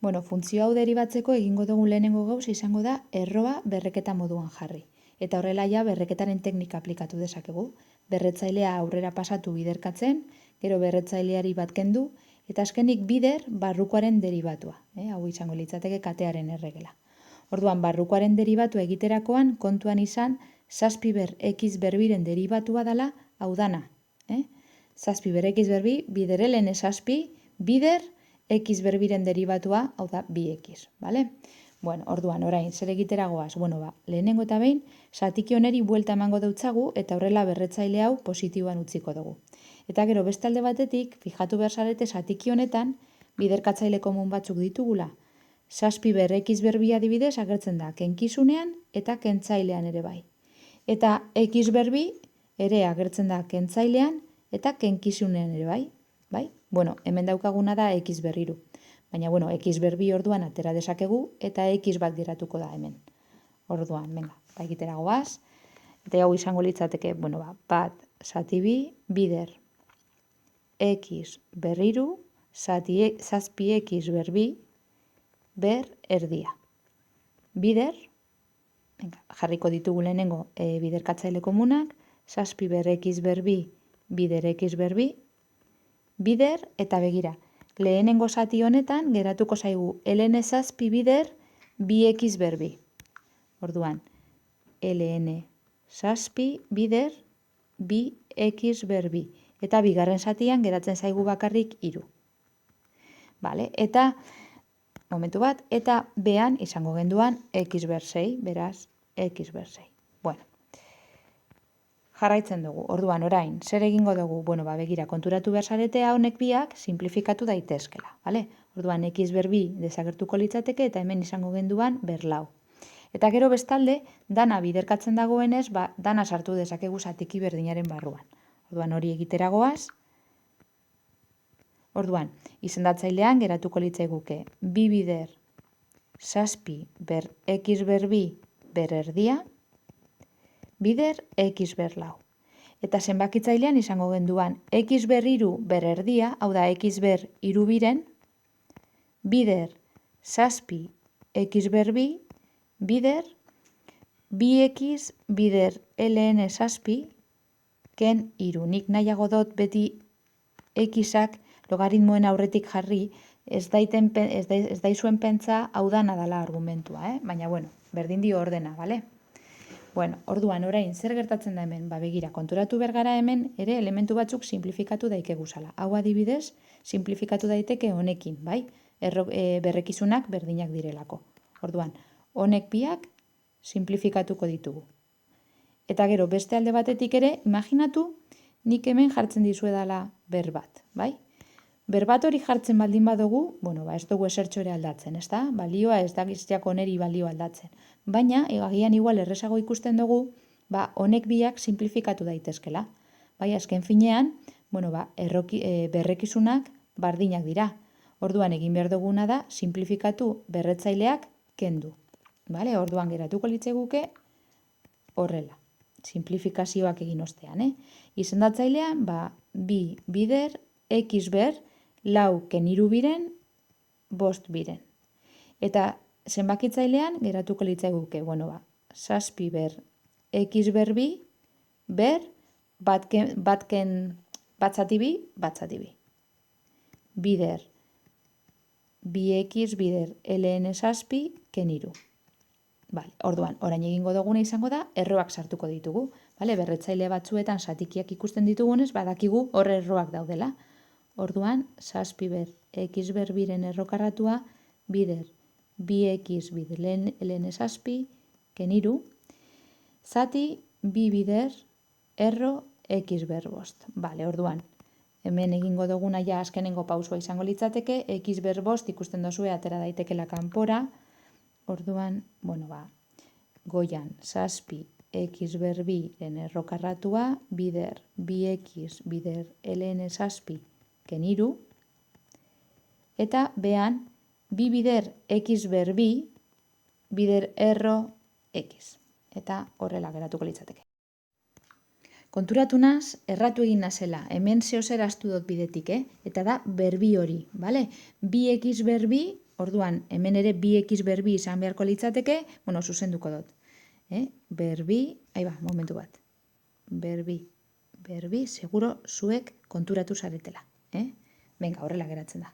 Bueno, funtzio hau deribatzeko egingo dugun lehenengo gauza izango da erroa berreketa moduan jarri. Eta horrela ja berreketaren teknika aplikatu dezakegu. Berretzailea aurrera pasatu biderkatzen, gero berretzaileari bat kendu, eta azkenik bider barrukoaren deribatua. Hau izango litzateke katearen erregela. Orduan, barrukoaren deribatua egiterakoan kontuan izan zazpi ber x berbiren deribatua dela hau dana. Zazpi ber x berbi, bider ln zazpi, bider x berbiren deribatua, hau da, 2x, bale? Bueno, orduan, orain, zer egiteragoaz? Bueno, lehenengo eta behin, zatiki honeri buelta emango deutzagu eta horrela berretzaile hau positiboan utziko dugu. Eta gero beste alde batetik, fijatu behar zarete zatiki honetan, biderkatzaile komun batzuk ditugula. Zazpi ber x berbi adibidez agertzen da kenkizunean eta kentzailean ere bai. Eta x berbi ere agertzen da kentzailean eta kenkizunean ere bai. Bai? Bueno, hemen daukaguna da x berriru. Baina, bueno, x berbi orduan atera dezakegu eta x bat geratuko da hemen. Orduan, venga, egitera goaz. Eta hau izango litzateke, bueno, bat zati bi, bider x berriru, zazpi x berbi, ber erdia. Bider, venga, jarriko ditugu lehenengo biderkatzaile komunak, zazpi ber x berbi, bider x berbi, bider eta begira. Lehenengo zati honetan geratuko zaigu ln zazpi bider 2x berbi. Orduan, ln zazpi bider 2x berbi. Eta bigarren zatian geratzen zaigu bakarrik 3. Vale? Eta, momentu bat, eta bean izango genduan x ber 6, beraz, x ber 6. Bueno. Jarraitzen dugu. Orduan, orain, zer egingo dugu? Bueno, begira, konturatu behar zaretea honek biak simplifikatu daitezkela. Vale? Orduan, x berbi desagertuko litzateke eta hemen izango genduan berlau. Eta gero bestalde, dana biderkatzen dagoenez, dana sartu dezakegu zatiki berdinaren barruan. Orduan, hori egiteragoaz. Orduan, izendatzailean geratuko litzaiguke 2 bider zazpi ber x berbi ber erdia, bider x ber lau. Eta zenbakitzailean izango genduan x ber iru ber erdia, hau da x ber iru biren, bider zazpi x ber bi, bider 2x bider ln zazpi, ken iru. Nik nahiago dut beti xak logaritmoen aurretik jarri, ez daizuen pentsa hau da nadala argumentua, baina bueno, berdin dio ordena, bale? Bueno, orduan, orain, zer gertatzen da hemen? Begira, konturatu bergara hemen, ere elementu batzuk simplifikatu daikeguzala. Hau adibidez, simplifikatu daiteke honekin, bai? Berrekizunak berdinak direlako. Orduan, honek biak simplifikatuko ditugu. Eta gero, beste alde batetik ere, imaginatu, nik hemen jartzen dizuedala ber bat, bai? Ber bat hori jartzen baldin badugu, bueno, ez dugu esertxo ere aldatzen, ez da? Balioa ez da giztiako oneri balio aldatzen. Baina, agian igual errezago ikusten dugu, honek biak simplifikatu daitezkela. Bai, azken finean, bueno, berrekizunak bardinak dira. Orduan, egin behar duguna da, simplifikatu berretzaileak kendu. Bale? Orduan, geratuko litzeguke horrela. Simplifikazioak egin ostean, Izendatzailean, bi bider, x ber, lau keniru biren, bost biren. Eta zenbakitzailean geratuko litzaiguke, bueno, zazpi ber, x ber bi, ber, batzati bi. Bider, 2x bider, ln zazpi, keniru. Vale, orduan, orain egingo duguna izango da, erroak sartuko ditugu. Vale, berretzaile batzuetan zatikiak ikusten ditugunez, badakigu horre erroak daudela. Orduan, zazpi ber, x ber biren errokarratua, bider, 2x bider ln zazpi, keniru, zati, bi bider, erro, x ber bost. Vale, orduan, hemen egingo duguna ja azkenengo pausua izango litzateke, x ber bost ikusten dozue atera daitekela kanpora. Orduan, bueno, goian, zazpi, x ber biren errokarratua, bider, 2x bider ln zazpi, keniru, eta behan, bi bider x ber bi, bider erro x. Eta horrela geratuko litzateke. Konturatu naz, erratu egin nazela, hemen zehozer astu dut bidetik, eta da berbi hori, bale? 2x berbi Orduan, hemen ere 2x berbi izan beharko litzateke, zuzenduko dut. Berbi, momentu bat. Berbi, seguro zuek konturatu zaretela. Venga, horrela geratzen da.